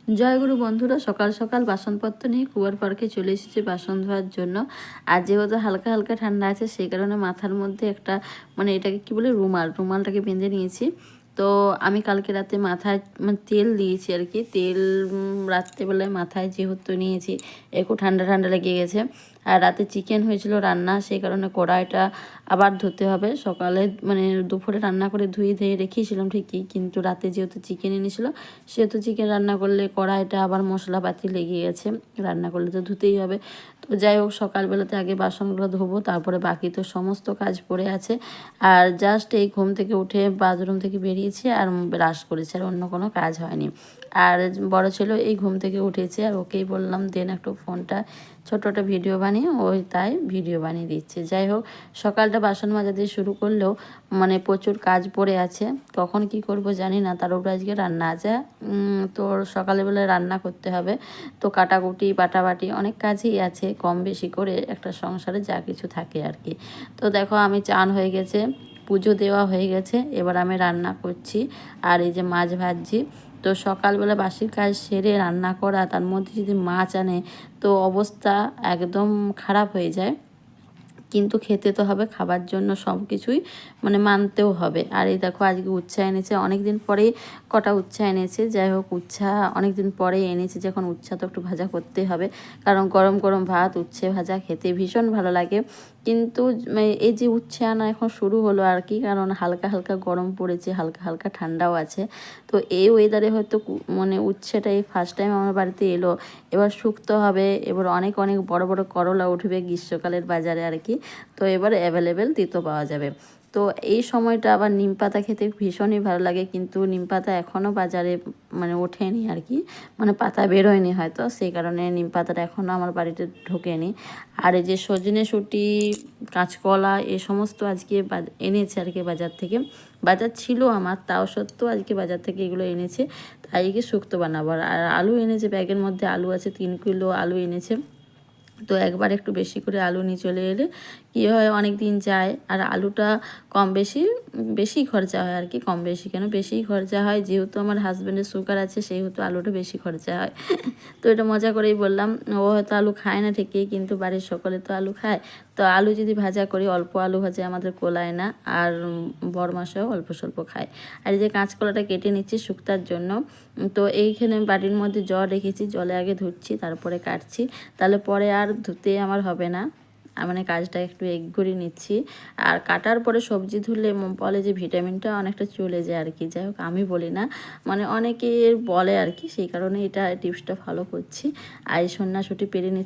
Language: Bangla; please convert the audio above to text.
জয়গুরু বন্ধুরা, সকাল সকাল বাসনপত্র নিয়ে কুয়ার পার্কে চলে এসেছি বাসন ধোয়ার জন্য। আর যেহেতু হালকা হালকা ঠান্ডা আছে, সেই কারণে মাথার মধ্যে একটা এটাকে কি বলে, রুমালটাকে বেঁধে নিয়েছি। তো আমি কালকে রাতে মাথায় তেল দিয়েছি আর কি। তেল রাত্রেবেলায় মাথায় যেহেতু নিয়েছি, একটু ঠান্ডা ঠান্ডা লেগে গেছে। আর রাতে চিকেন হয়েছিল রান্না, সেই কারণে কড়াইটা আবার ধুতে হবে। সকালে দুপুরে রান্না করে ধুয়ে রেখেছিলাম ঠিকই, কিন্তু রাতে যেহেতু চিকেন এনেছিল, সেহেতু চিকেন রান্না করলে কড়াইটা আবার মশলাপাতি লেগে গেছে। রান্না করলে তো ধুতেই হবে। তো যাই হোক, সকালবেলাতে আগে বাসনগুলো ধোবো, তারপরে বাকি তো সমস্ত কাজ পড়ে আছে। আর জাস্ট এই ঘুম থেকে উঠে বাথরুম থেকে বেরিয়েছি আর ব্রাশ করেছি, আর অন্য কোনো কাজ হয়নি। আর বড় ছেলে এই ঘুম থেকে উঠেছে, আর ওকেই বললাম দেন একটু ফোনটা, ছোটো একটা ভিডিও বানিয়ে, ওই তাই ভিডিও বানিয়ে দিচ্ছে। যাই হোক, সকালটা বাসন মাজা দিয়ে শুরু করলেও প্রচুর কাজ পড়ে আছে। কখন কি করব জানি না, তার উপরে আজকে রান্না আছে। তো সকালবেলায় রান্না করতে হবে, তো কাটাকুটি বাটাবাটি অনেক কাজই আছে, কম বেশি করে একটা সংসারে যা কিছু থাকে আর কি। তো দেখো, আমি চান হয়ে গেছে, পুজো দেওয়া হয়ে গেছে, এবার আমি রান্না করছি। আর এই যে মাছ ভাজছি। তো সকালবেলা বাসির কাজ সেরে রান্না করা, তার মধ্যে যদি মাছ আনে তো অবস্থা একদম খারাপ হয়ে যায়। কিন্তু খেতে তো হবে, খাবার জন্য সব কিছুই মানতেও হবে। আর এই দেখো, আজকে উচ্ছা এনেছে, অনেক দিন পরেই কটা উচ্ছা এনেছে। যাই হোক, উচ্ছা অনেক দিন পরে এনেছে যখন, উচ্ছা তো একটু ভাজা করতে হবে, কারণ গরম গরম ভাত উচ্ছে ভাজা খেতে ভীষণ ভালো লাগে। কিন্তু এই যে উচ্ছে আনা এখন শুরু হলো আর কি, কারণ হালকা হালকা গরম পড়েছে, হালকা হালকা ঠান্ডাও আছে। তো এই ওয়েদারে হয়তো উচ্ছেটা এই ফার্স্ট টাইম আমার বাড়িতে এলো। এবার শুকতে হবে, এবার অনেক অনেক বড় বড় করলা উঠবে গ্রীষ্মকালের বাজারে আর কি। তো এবার অ্যাভেলেবেল তিতো পাওয়া যাবে। তো এই সময়টা আবার নিম পাতা খেতে ভীষণই ভালো লাগে, কিন্তু নিম পাতা এখনও বাজারে ওঠেনি আর কি, পাতা বেরোয়নি হয়তো, সেই কারণে নিম পাতাটা এখনও আমার বাড়িতে ঢোকেনি। আর এই যে সজনে শুঁটি, কাঁচকলা, এ সমস্ত আজকে এনেছে আর কি বাজার থেকে। বাজার ছিল আমার, তাও সত্ত্বেও আজকে বাজার থেকে এগুলো এনেছে, তাই কি শুক্তো বানাবো। আর আলু এনেছে, ব্যাগের মধ্যে আলু আছে, 3 কিলো আলু এনেছে। তো একবার একটু বেশি করে আলু নিয়ে চলে এলে কী হয়, অনেক দিন যায়। আর আলুটা কম বেশি খরচা হয় আর কি। কম বেশি কেন, বেশিই খরচা হয়, যেহেতু আমার হাজব্যান্ডের সুগার আছে, সেহেতু আলুটা বেশি খরচা হয়। তো এটা মজা করেই বললাম। ও হয়তো আলু খায় না ঠিকই, কিন্তু বাড়ির সকলে তো আলু খায়। তো আলু যদি ভাজা করি, অল্প আলু ভাজা আমাদের কোলায় না, আর বড়মাসেও অল্প স্বল্প খায়। আর এই যে কাঁচকলাটা কেটে নিচ্ছি শুক্তার জন্য। তো এইখানে বাটির মধ্যে জল রেখেছি, জলে আগে ধুচ্ছি, তারপরে কাটছি, তাহলে পরে আর ধুতে আমার হবে না। কাজটা একটু এগিয়ে নিচ্ছি। আর কাটার পরে সবজি ধুলে বলে যে ভিটামিনটা অনেকটা চলে যায় আর কি। যাই হোক, আমি বলি না, অনেকে বলে আর কি, সেই কারণে এটা টিপসটা ফলো করছি। আর এই সন্ন্যাসটি পেরে নিচ্ছি।